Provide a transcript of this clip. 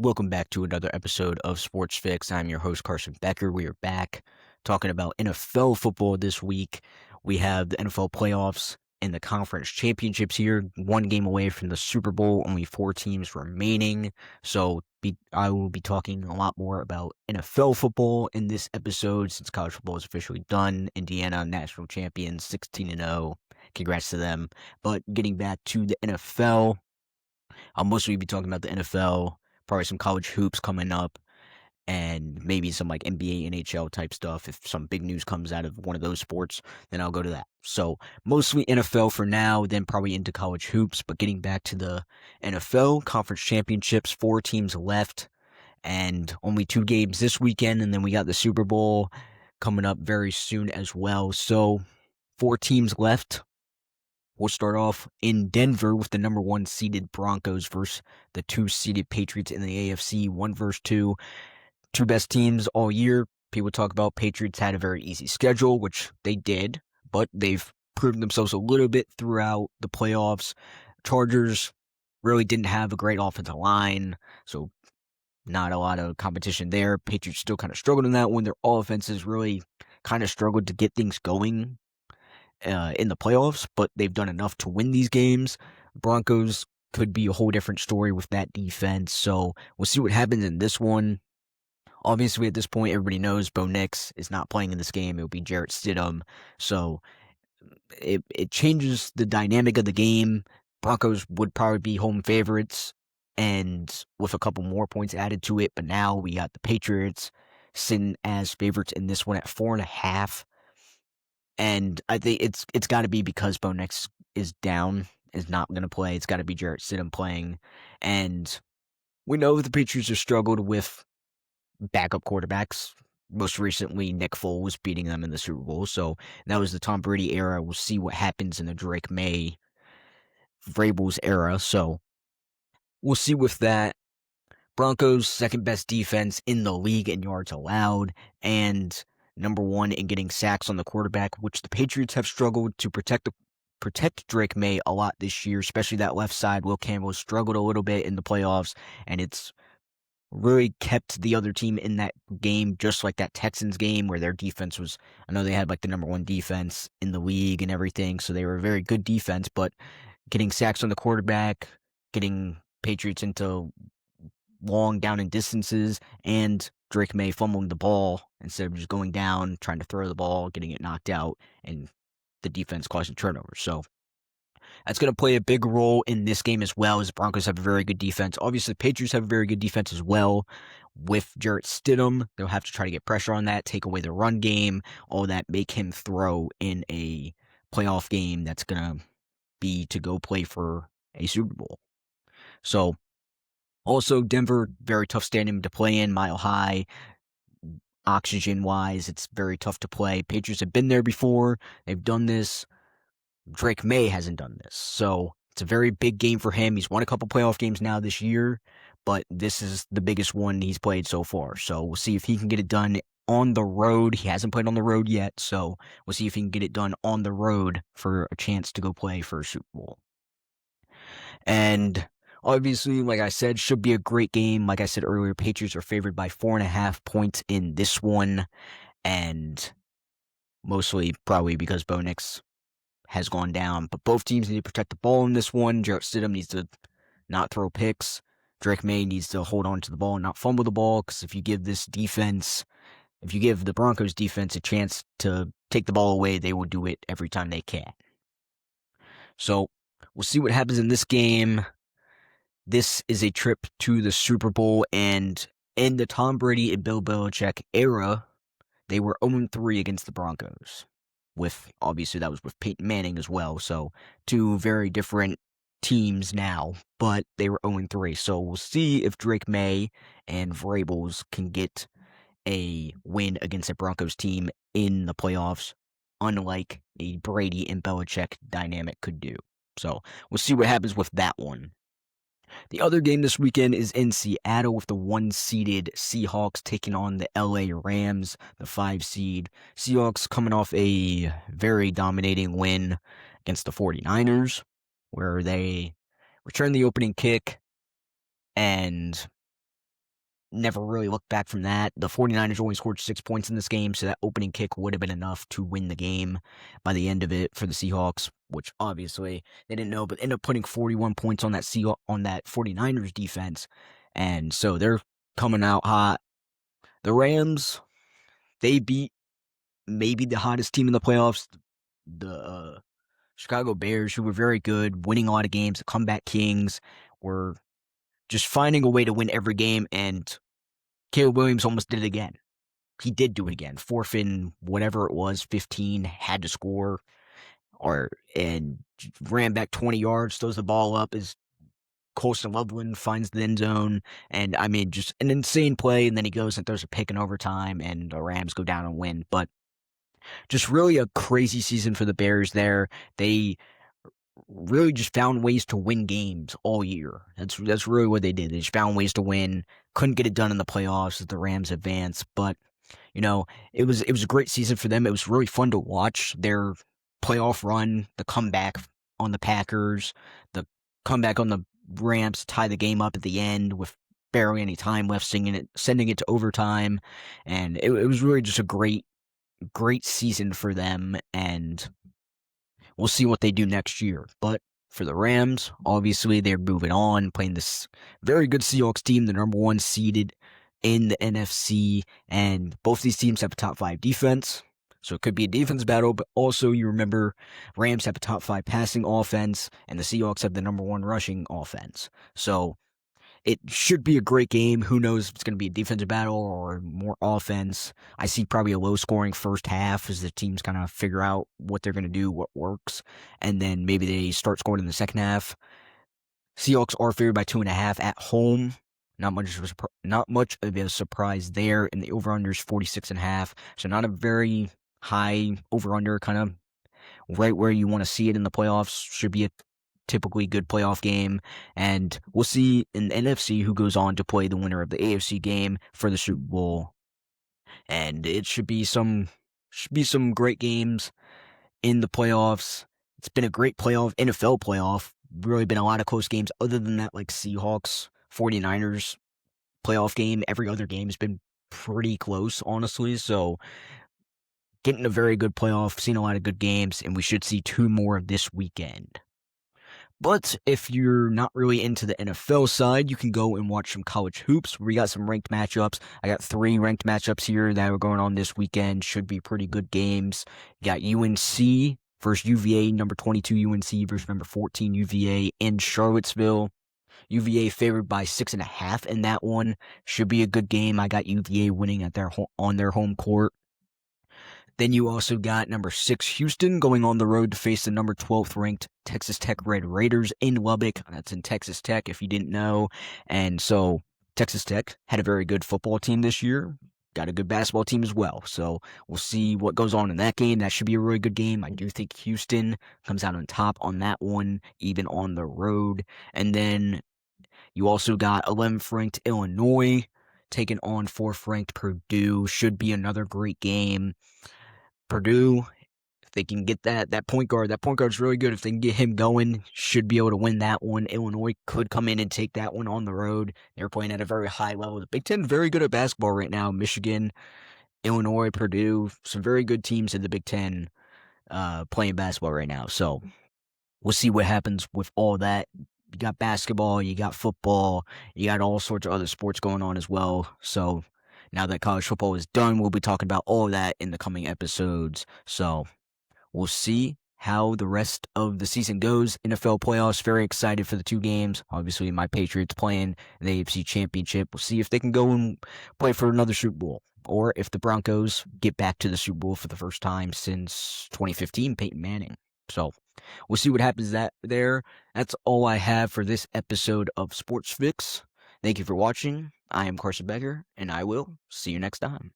Welcome back to another episode of Sports-Fixx. I'm your host, Carson Becker. We are back talking about NFL football this week. We have the NFL playoffs and the conference championships here, one game away from the Super Bowl, only 4 teams remaining. I will be talking a lot more about NFL football in this episode since college football is officially done. Indiana, national champions, 16-0. Congrats to them. But getting back to the NFL, I'll mostly be talking about the NFL, probably some college hoops coming up, and maybe some like NBA, NHL type stuff. If some big news comes out of one of those sports, then I'll go to that. So mostly NFL for now, then probably into college hoops. But getting back to the NFL conference championships, 4 teams left, and only 2 games this weekend, and then we got the Super Bowl coming up very soon as well. So 4 teams left. We'll start off in Denver with the number 1 seeded Broncos versus the 2 seeded Patriots in the AFC. 1 versus 2. Two best teams all year. People talk about Patriots had a very easy schedule, which they did, but they've proven themselves a little bit throughout the playoffs. Chargers really didn't have a great offensive line, so not a lot of competition there. Patriots still kind of struggled in that one. Their offenses really kind of struggled to get things going in the playoffs, but they've done enough to win these games. Broncos could be a whole different story with that defense, so we'll see what happens in this one. Obviously, at this point, everybody knows Bo Nix is not playing in this game. It will be Jarrett Stidham, so it changes the dynamic of the game. Broncos would probably be home favorites, and with a couple more points added to it, but now we got the Patriots sitting as favorites in this one at 4.5. And I think it's got to be because Bo Nix is down, is not going to play. It's got to be Jarrett Stidham playing. And we know the Patriots have struggled with backup quarterbacks. Most recently, Nick Foles beating them in the Super Bowl. So that was the Tom Brady era. We'll see what happens in the Drake May, Vrabel's era. So we'll see with that. Broncos, second best defense in the league in yards allowed, and number 1 in getting sacks on the quarterback, which the Patriots have struggled to protect Drake May a lot this year, especially that left side. Will Campbell struggled a little bit in the playoffs, and it's really kept the other team in that game, just like that Texans game where their defense was, I know they had like the number 1 defense in the league and everything, so they were a very good defense, but getting sacks on the quarterback, getting Patriots into long down and distances, and Drake May fumbling the ball instead of just going down, trying to throw the ball, getting it knocked out, and the defense causing turnovers. So that's going to play a big role in this game as well, as the Broncos have a very good defense. Obviously, the Patriots have a very good defense as well. With Jarrett Stidham, they'll have to try to get pressure on that, take away the run game, all that, make him throw in a playoff game that's going to be to go play for a Super Bowl. So also, Denver, very tough stadium to play in, Mile High. Oxygen-wise, it's very tough to play. Patriots have been there before. They've done this. Drake May hasn't done this. So it's a very big game for him. He's won a couple playoff games now this year, but this is the biggest one he's played so far. So we'll see if he can get it done on the road. He hasn't played on the road yet, so we'll see if he can get it done on the road for a chance to go play for a Super Bowl. And obviously, like I said, should be a great game. Like I said earlier, Patriots are favored by 4.5 points in this one, and mostly probably because Bo Nix has gone down. But both teams need to protect the ball in this one. Jarrett Stidham needs to not throw picks. Drake May needs to hold on to the ball and not fumble the ball, because if you give the Broncos defense a chance to take the ball away, they will do it every time they can. So we'll see what happens in this game. This is a trip to the Super Bowl, and in the Tom Brady and Bill Belichick era, they were 0-3 against the Broncos. Obviously, that was with Peyton Manning as well, so 2 very different teams now, but they were 0-3. So we'll see if Drake May and Vrabels can get a win against a Broncos team in the playoffs, unlike a Brady and Belichick dynamic could do. So we'll see what happens with that one. The other game this weekend is in Seattle with the 1-seeded Seahawks taking on the LA Rams, the 5 seed. Seahawks coming off a very dominating win against the 49ers, where they returned the opening kick and never really looked back from that. The 49ers only scored 6 points in this game, so that opening kick would have been enough to win the game by the end of it for the Seahawks, which obviously they didn't know, but ended up putting 41 points on that 49ers defense. And so they're coming out hot. The Rams, they beat maybe the hottest team in the playoffs, the Chicago Bears, who were very good, winning a lot of games. The comeback kings were just finding a way to win every game, and Caleb Williams almost did it again. He did do it again. Fourth and whatever it was, 15, had to score, and ran back 20 yards, throws the ball up as Colson Loveland finds the end zone. And I mean, just an insane play. And then he goes and throws a pick in overtime, and the Rams go down and win. But just really a crazy season for the Bears there. They really just found ways to win games all year. That's really what they did. They just found ways to win. Couldn't get it done in the playoffs as the Rams advanced, but it was a great season for them. It was really fun to watch their playoff run, the comeback on the Packers, the comeback on the Rams to tie the game up at the end with barely any time left, sending it to overtime, and it was really just a great season for them, and we'll see what they do next year. But for the Rams, obviously they're moving on, playing this very good Seahawks team, the number one seeded in the NFC, and both these teams have a top 5 defense, so it could be a defense battle, but also you remember Rams have a top 5 passing offense, and the Seahawks have the number 1 rushing offense. So it should be a great game. Who knows if it's going to be a defensive battle or more offense. I see probably a low-scoring first half as the teams kind of figure out what they're going to do, what works, and then maybe they start scoring in the second half. Seahawks are favored by 2.5 at home. Not much of a surprise there, and the over-under is 46.5, so not a very high over-under, kind of right where you want to see it in the playoffs. Should be a typically good playoff game, and we'll see in the NFC who goes on to play the winner of the AFC game for the Super Bowl. And it should be some great games in the playoffs. It's been a great NFL playoff. Really been a lot of close games. Other than that, like Seahawks, 49ers playoff game, every other game has been pretty close, honestly. So getting a very good playoff, seen a lot of good games, and we should see 2 more this weekend. But if you're not really into the NFL side, you can go and watch some college hoops. We got some ranked matchups. I got 3 ranked matchups here that are going on this weekend. Should be pretty good games. You got UNC versus UVA, number 22 UNC versus number 14 UVA in Charlottesville. UVA favored by 6.5 in that one. Should be a good game. I got UVA winning on their home court. Then you also got number 6 Houston going on the road to face the number 12th ranked Texas Tech Red Raiders in Lubbock. That's in Texas Tech, if you didn't know. And so Texas Tech had a very good football team this year. Got a good basketball team as well. So we'll see what goes on in that game. That should be a really good game. I do think Houston comes out on top on that one, even on the road. And then you also got 11th ranked Illinois taking on 4th ranked Purdue. Should be another great game. Purdue, if they can get that point guard's really good. If they can get him going, should be able to win that one. Illinois could come in and take that one on the road. They're playing at a very high level. The Big Ten very good at basketball right now. Michigan, Illinois, Purdue, some very good teams in the Big Ten playing basketball right now. So we'll see what happens with all that. You got basketball, you got football, you got all sorts of other sports going on as well. So now that college football is done, we'll be talking about all of that in the coming episodes. So we'll see how the rest of the season goes. NFL playoffs, very excited for the 2 games. Obviously, my Patriots playing the AFC Championship. We'll see if they can go and play for another Super Bowl, or if the Broncos get back to the Super Bowl for the first time since 2015, Peyton Manning. So we'll see what happens there. That's all I have for this episode of Sports-Fixx. Thank you for watching. I am Carson Becker, and I will see you next time.